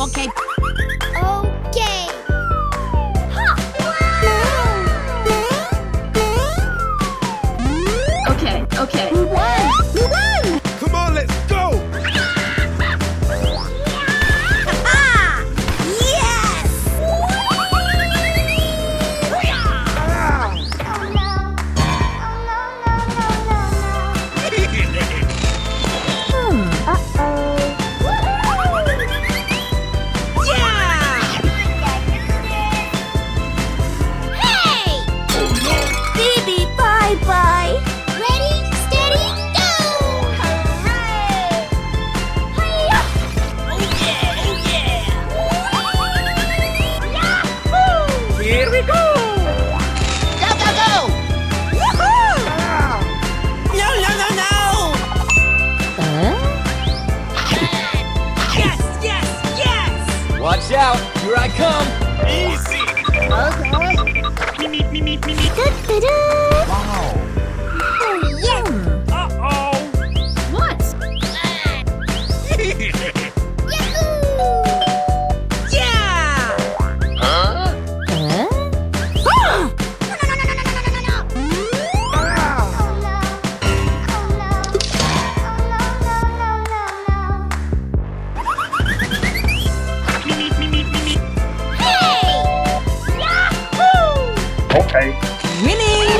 Okay. Okay. Okay, okay. We won! We won! Come on, let's go! Yes! Hey! Baby, bye-bye! Ready, steady, go! Hooray! Hi-ya! Yahoo! Here we go! Go, go, go! Woohoo! No, no, no, no! Yes, yes, yes! Watch out! Here I come! Easy! Da-da-da! Wow! Oh, yes! Uh-oh! What? Yahoo! Yeah! Huh? No, no, no, no, no, no, no, no, no! Oh, no. Oh, no. Hey! Yahoo! Okay. Winning!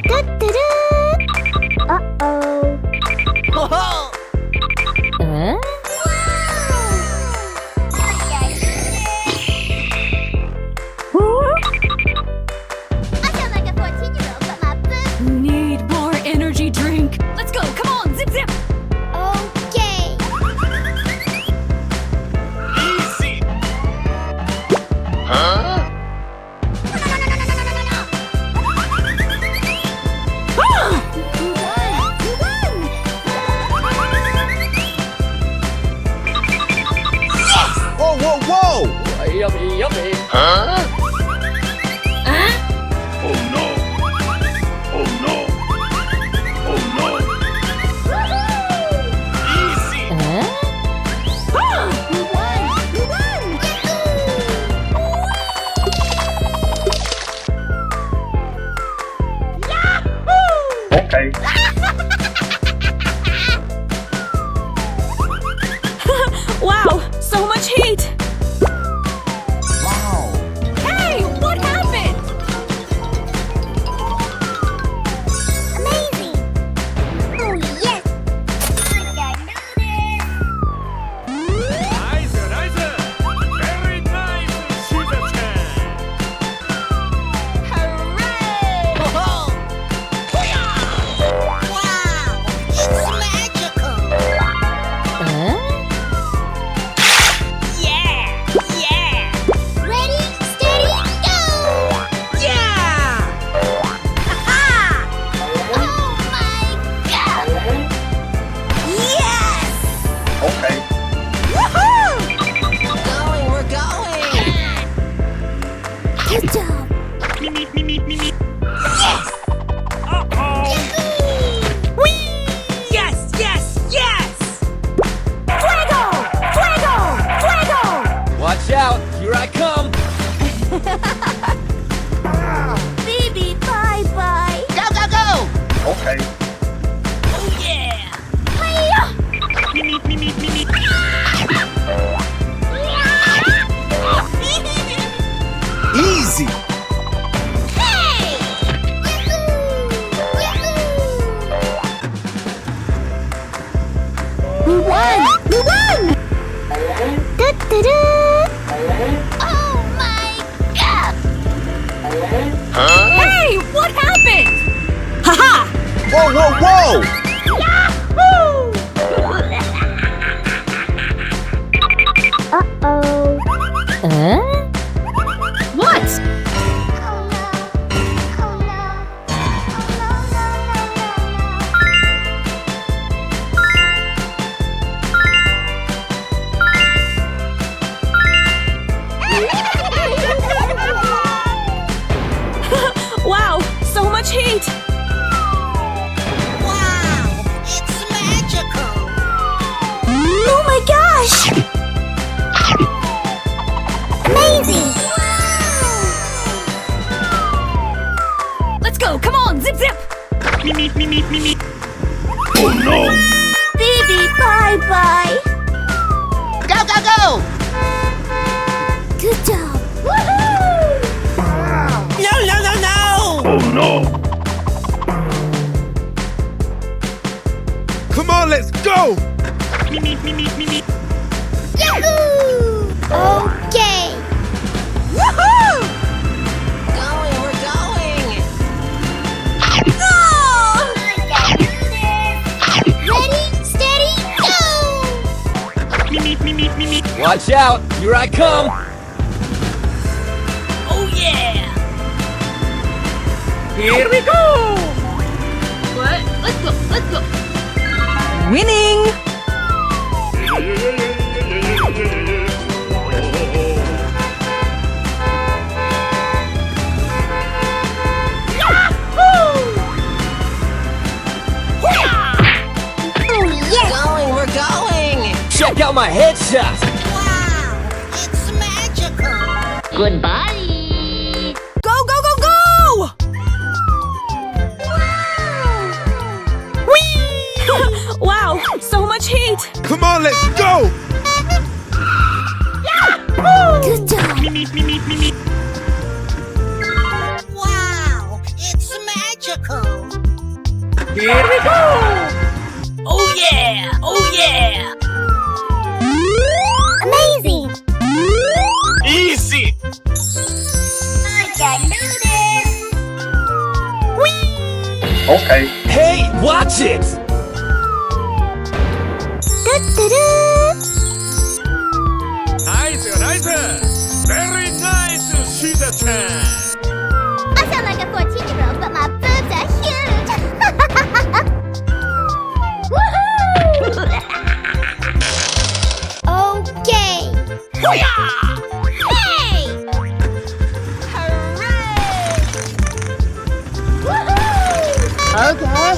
Da-da-da! Uh-oh. Ho-ho! I sound like a 14-year-old, but my boo. Need more energy drink. Let's go. Come on, zip zip. Okay. Easy! Huh? We won! We won! Whoa, whoa, whoa! Yummy, yummy! Huh? Oh no! Oh no! Oh no! Easy! We won! We won! Yahoo! Okay. Wow, so much heat. Wow! Hey, what happened? Amazing! Oh, yes! Nice, nice! Very nice, Sugar-chan! Hooray! Ho-ho! Wow! It's magical! Yeah! Yeah! Ready, steady, go! Yeah! Ha-ha! Oh my god! Yes! Okay. Woohoo! Going, we're going! Good job! Yes! Uh-oh! Whee! Yes, yes, yes! Fuego! Fuego! Fuego! Watch out! Here I come! Baby, bye-bye! Go, go, go! Okay. Oh, yeah! Hiya! Easy! Hey! Yahoo! We won! We won! Da-da-da! Oh my god! Huh? Hey, what happened? Haha! Whoa, whoa, whoa! Yahoo! Uh-oh. What? Oh no. Oh no. Wow, so much heat. Wow! It's magical! Oh my go! Yahoo! Okay. Woohoo! Going, we're going. Ready, steady, go! Watch out, here I come. Oh yeah! Here we go! What? Let's go, let's go! Winning! Oh, yes! Going, we're going. Check out my headshot. Wow! It's magical! Goodbye. Go, go, go, go! Whee! Wow, so much heat! Come on, let's go! Good job! Wow! It's magical! Here we go! Oh yeah! Oh yeah! Amazing! Easy! I can do this! Okay. Hey, watch it. Da-da-da! Nice, nice! Very nice, Shiza-chan! I sound like a 14-year-old, but my boobs are huge! Woohoo! Okay! Hey! Hooray! Woohoo! Okay!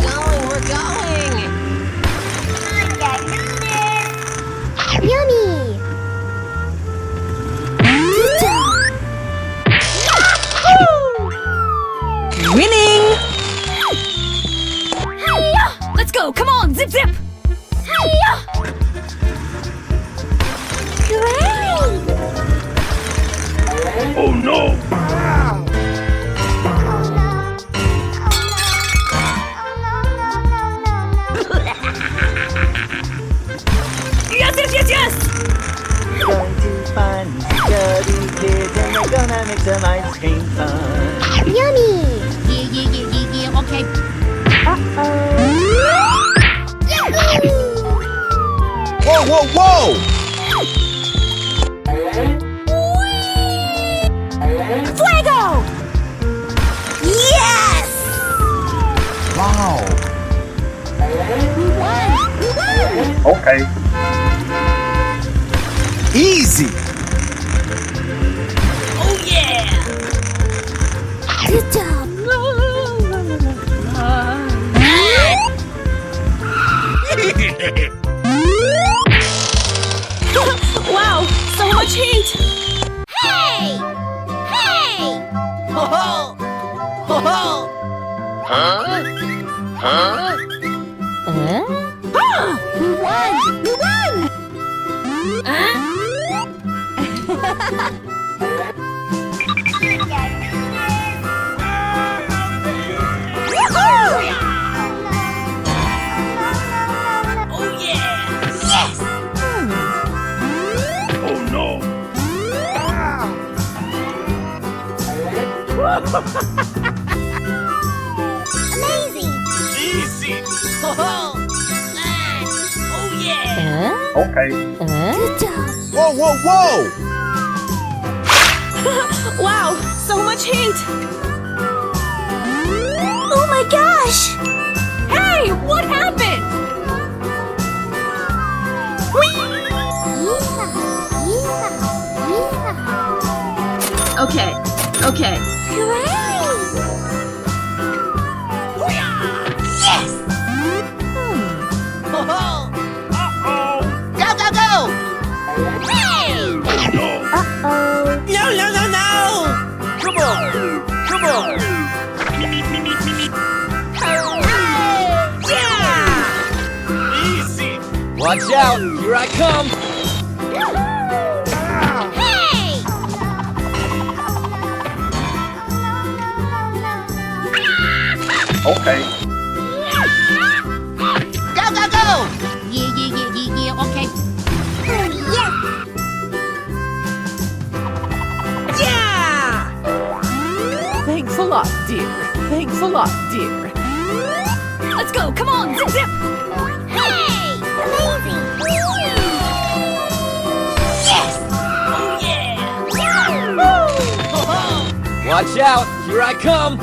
Going, we're going. I can do this! Yummy! Good job! Winning! Hiya! Let's go, come on, zip zip! Hiya! Great! Oh no! Oh no! Yes, yes, yes, yes! Going to find some dirty kids and we're gonna make some ice cream fun. Yummy! Yeah, okay. Yahoo! Whoa, whoa, whoa! Fuego! Yes! Wow! We won! We won! Okay. Easy! Oh yeah! Good job! Wow, so much heat! Hey! Hey! Ho ho! Ho ho! We won! We won! Oh yeah! Yes! Oh no! Amazing! Easy! Ho ho! Oh yeah! Okay. Good job! Whoa, whoa, whoa! Wow, so much heat! Oh my gosh! Hey, what happened? Okay, okay. Hooray! Yes! Ho ho! Uh-oh! Go, go, go! Hey! No! Uh-oh! No, no, no, no! Come on! Come on! Yeah! Easy! Watch out! Here I come! Hey! Okay. Go, go, go! Yeah, okay. Oh, yes! Yeah! Thanks a lot, dear. Thanks a lot, dear. Let's go. Come on, zip zip. Hey! Amazing! Yes! Watch out! Here I come!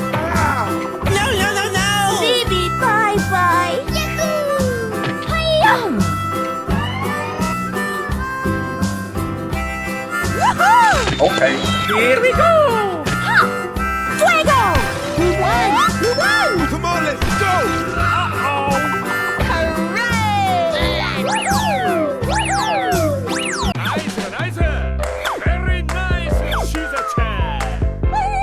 No, no, no, no! Baby, bye-bye! Yahoo! Hiya! Okay. Here we go! Fuego! We won! We won! Come on, let's go! Nice, nice! Very nice, she's a champ! Hey!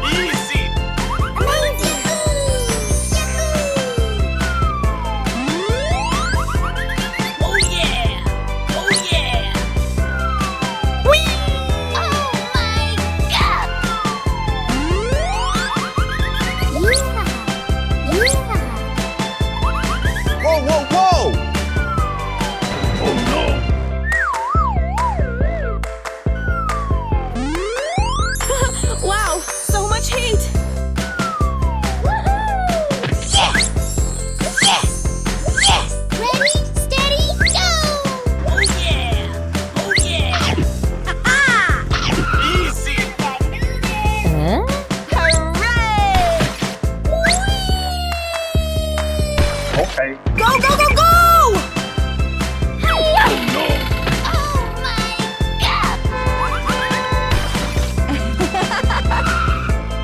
Easy! Oh yeah. Oh yeah. Whoa, whoa, whoa! Oh no! Wow, so much heat. Ready, steady, go! Oh yeah. Oh yeah. Easy! Okay. Go, go, go, go! Oh my God!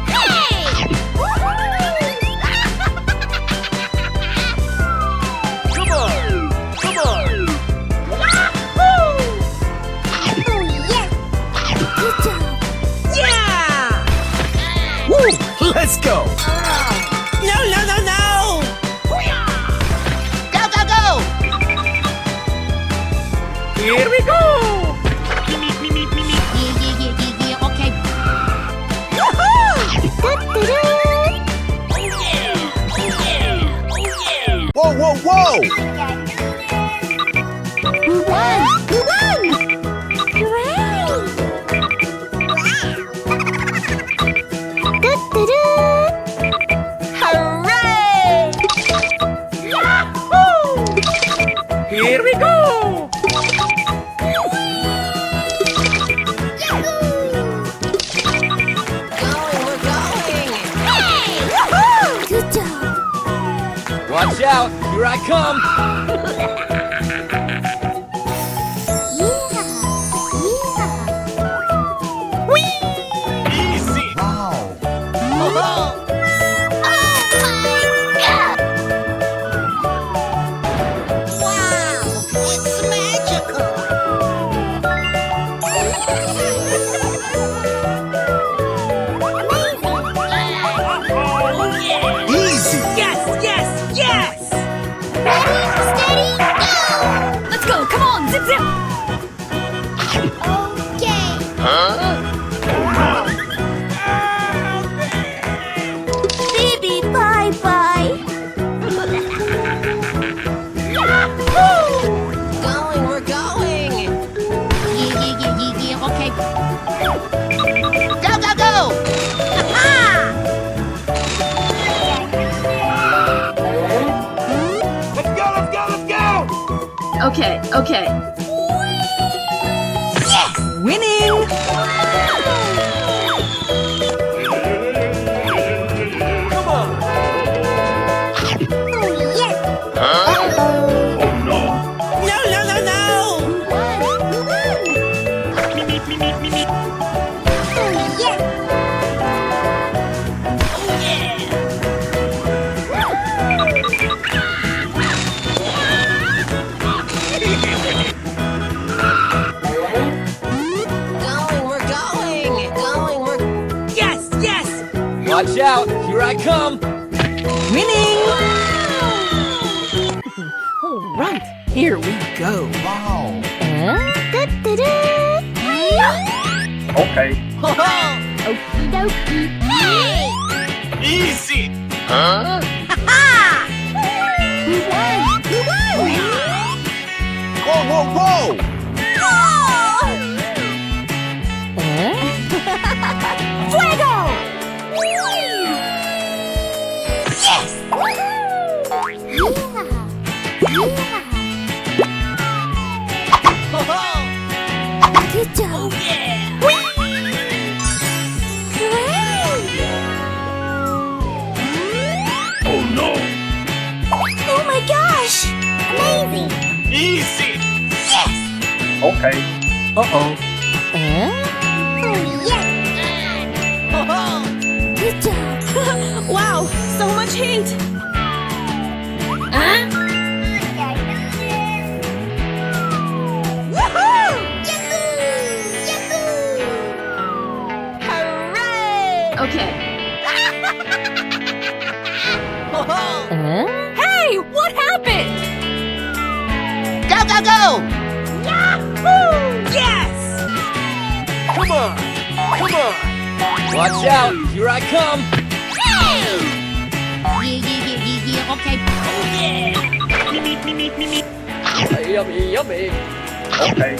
Hey! Come on! Come on! Oh yes! Good job! Yeah! Woo! Let's go! No, no, no, no! Go, go, go! Here we go! Yeah, okay. Whoa, whoa, whoa! We won! We won! Hooray! Hooray! Here we go! Good job! Watch out! Here I come! Easy! Easy! Yes, yes, yes! Let's go. Come on, zip zip. Baby, bye-bye. Going, we're going! Yeah, okay. Go, go, go! Let's go, let's go, let's go! Okay, okay. Winning! Come on! Oh, yes! Oh no! No, no, no, no! Oh, yes! out, here I come. Winning! All right, here we go. Okay. Okie dokie. Hey! Easy. We won! We won! Whoa, whoa, whoa! Fuego! Yes! Good job! Oh yeah! Oh no. Oh my gosh! Amazing! Easy. Yes! Okay. Uh-oh. Oh yes! Good job! Wow, so much heat. Woohoo! Yahoo! Hooray! Okay. Hey, what happened? Go, go, go! Yahoo! Yes! Come on, come on. Watch out, here I come. Yeah, okay. Yummy, yummy. Okay.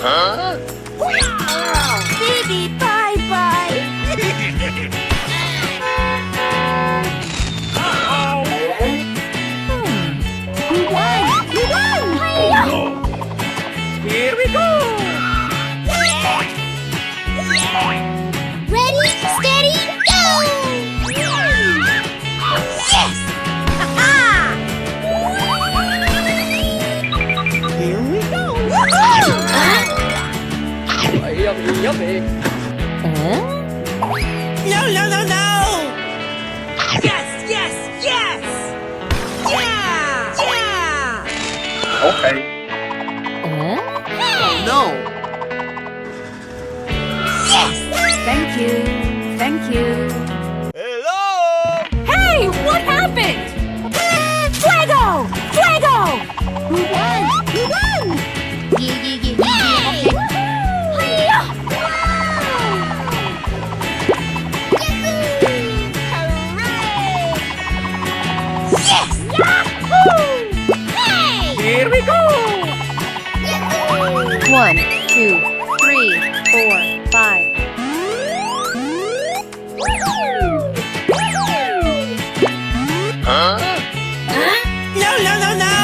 Baby, bye-bye. We won! We won! Here we go. Ready, steady, go! Yes! Ha-ha! Here we go. Yummy, yummy. No, no, no, no! Yes, yes, yes! Yeah! Yeah! Okay. No. Yes! Thank you. Thank you. Hello. Hey, what happened? Fuego! Fuego! We won! We won! Okay. Hi-ya! Hooray! Yes! Yahoo! Hey! Here we go. 1, 2, 3, 4, 5. No, no, no, no!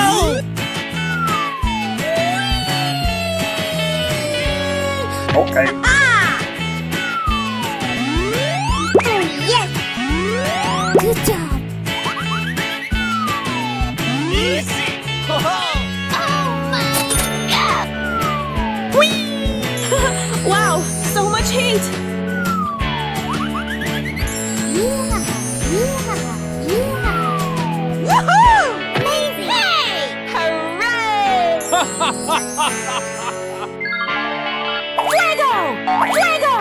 Okay. Ah! Oh, yes! Good job! Easy. Oh my god! Wow, so much heat. Woohoo! Amazing! Hey! Hooray! Fuego! Fuego!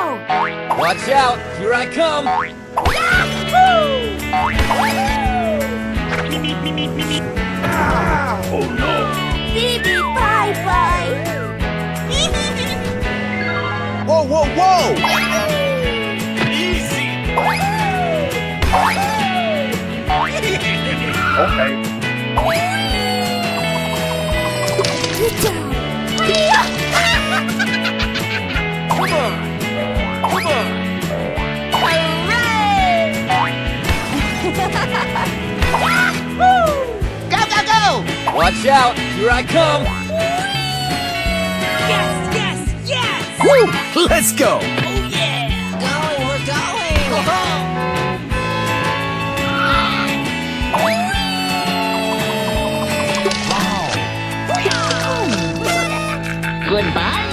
Watch out, here I come. Oh no. Baby, bye-bye! Whoa, whoa, whoa! Easy. Okay. Good job! Come on, come on. Hooray! Go, go, go! Watch out, here I come. Yes, yes, yes! Woo! Let's go. Oh yeah! Going, we're going! Goodbye!